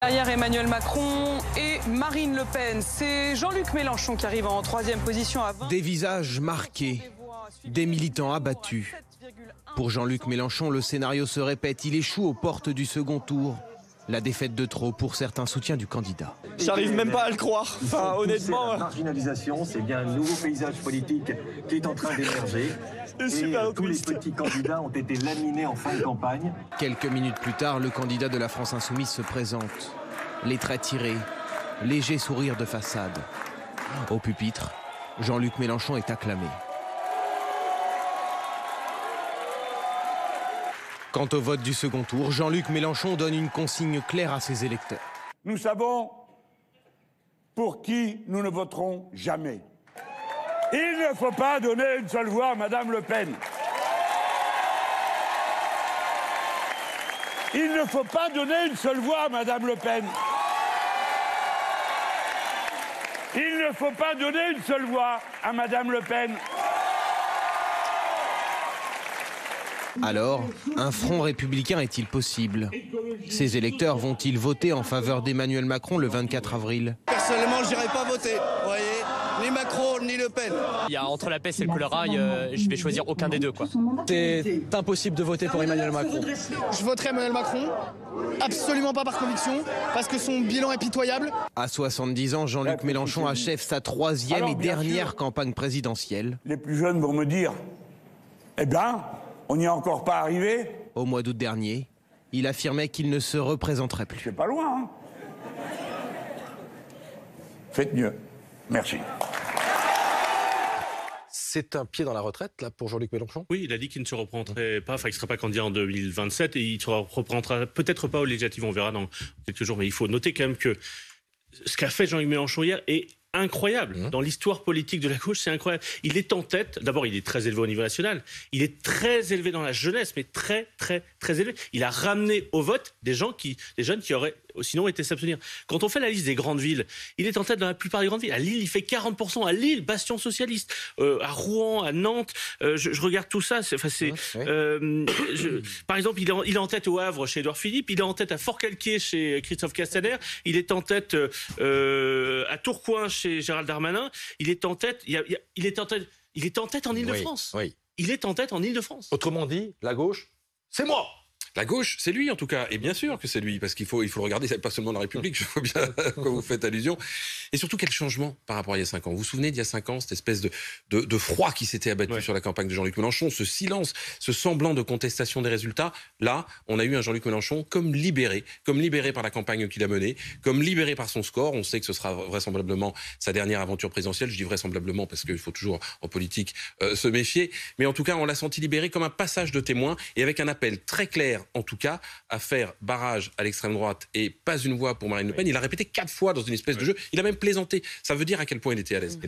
Derrière Emmanuel Macron et Marine Le Pen, c'est Jean-Luc Mélenchon qui arrive en troisième position à 20. Des visages marqués, des militants abattus. Pour Jean-Luc Mélenchon, le scénario se répète. Il échoue aux portes du second tour. La défaite de trop pour certains soutiens du candidat. J'arrive même pas à le croire. Enfin, honnêtement. La marginalisation, c'est bien un nouveau paysage politique qui est en train d'émerger. Et tous les petits candidats ont été laminés en fin de campagne. Quelques minutes plus tard, le candidat de la France Insoumise se présente. Les traits tirés, léger sourire de façade. Au pupitre, Jean-Luc Mélenchon est acclamé. Quant au vote du second tour, Jean-Luc Mélenchon donne une consigne claire à ses électeurs. Nous savons pour qui nous ne voterons jamais. Il ne faut pas donner une seule voix à Madame Le Pen. Il ne faut pas donner une seule voix à Madame Le Pen. Il ne faut pas donner une seule voix à Madame Le Pen. Alors, un front républicain est-il possible? Ces électeurs vont-ils voter en faveur d'Emmanuel Macron le 24 avril? Personnellement, je n'irai pas voter, vous voyez, ni Macron, ni Le Pen. Il y a entre la peste et le choléra, je vais choisir aucun des deux, quoi. C'est impossible de voter pour Emmanuel Macron. Je voterai Emmanuel Macron, absolument pas par conviction, parce que son bilan est pitoyable. À 70 ans, Jean-Luc Mélenchon achève sa troisième et dernière campagne présidentielle. Les plus jeunes vont me dire, eh bien, on n'y est encore pas arrivé. Au mois d'août dernier, il affirmait qu'il ne se représenterait plus. C'est pas loin, hein. Faites mieux. Merci. C'est un pied dans la retraite, là, pour Jean-Luc Mélenchon? Oui, il a dit qu'il ne se représenterait pas, enfin, il ne sera pas candidat en 2027 et il ne se représentera peut-être pas aux législatives, on verra dans quelques jours. Mais il faut noter quand même que ce qu'a fait Jean-Luc Mélenchon hier est incroyable. Dans l'histoire politique de la gauche, c'est incroyable. Il est en tête. D'abord, il est très élevé au niveau national. Il est très élevé dans la jeunesse, mais très, très, très élevé. Il a ramené au vote des jeunes qui auraient sinon été s'abstenir. Quand on fait la liste des grandes villes, il est en tête dans la plupart des grandes villes. À Lille, il fait 40%. À Lille, bastion socialiste. À Rouen, à Nantes. Je regarde tout ça. Par exemple, il est en tête au Havre chez Édouard Philippe. Il est en tête à Fort-Calquier chez Christophe Castaner. Il est en tête à Tourcoing chez Gérald Darmanin. Il est en tête. Il est en tête en Île-de-France. Oui. Il est en tête en Île-de-France. Autrement dit, la gauche, c'est moi. La gauche, c'est lui en tout cas, et bien sûr que c'est lui, parce qu'il faut le regarder, c'est pas seulement la République, je vois bien à quoi vous faites allusion. Et surtout, quel changement par rapport à il y a 5 ans. Vous vous souvenez d'il y a 5 ans, cette espèce de froid qui s'était abattu sur la campagne de Jean-Luc Mélenchon, ce silence, ce semblant de contestation des résultats. Là, on a eu un Jean-Luc Mélenchon comme libéré par la campagne qu'il a menée, comme libéré par son score. On sait que ce sera vraisemblablement sa dernière aventure présidentielle. Je dis vraisemblablement parce qu'il faut toujours en politique se méfier. Mais en tout cas, on l'a senti libéré comme un passage de témoin et avec un appel très clair, en tout cas, à faire barrage à l'extrême droite et pas une voix pour Marine Le Pen. Il l'a répété 4 fois dans une espèce de jeu. Il a même plaisanté. Ça veut dire à quel point il était à l'aise.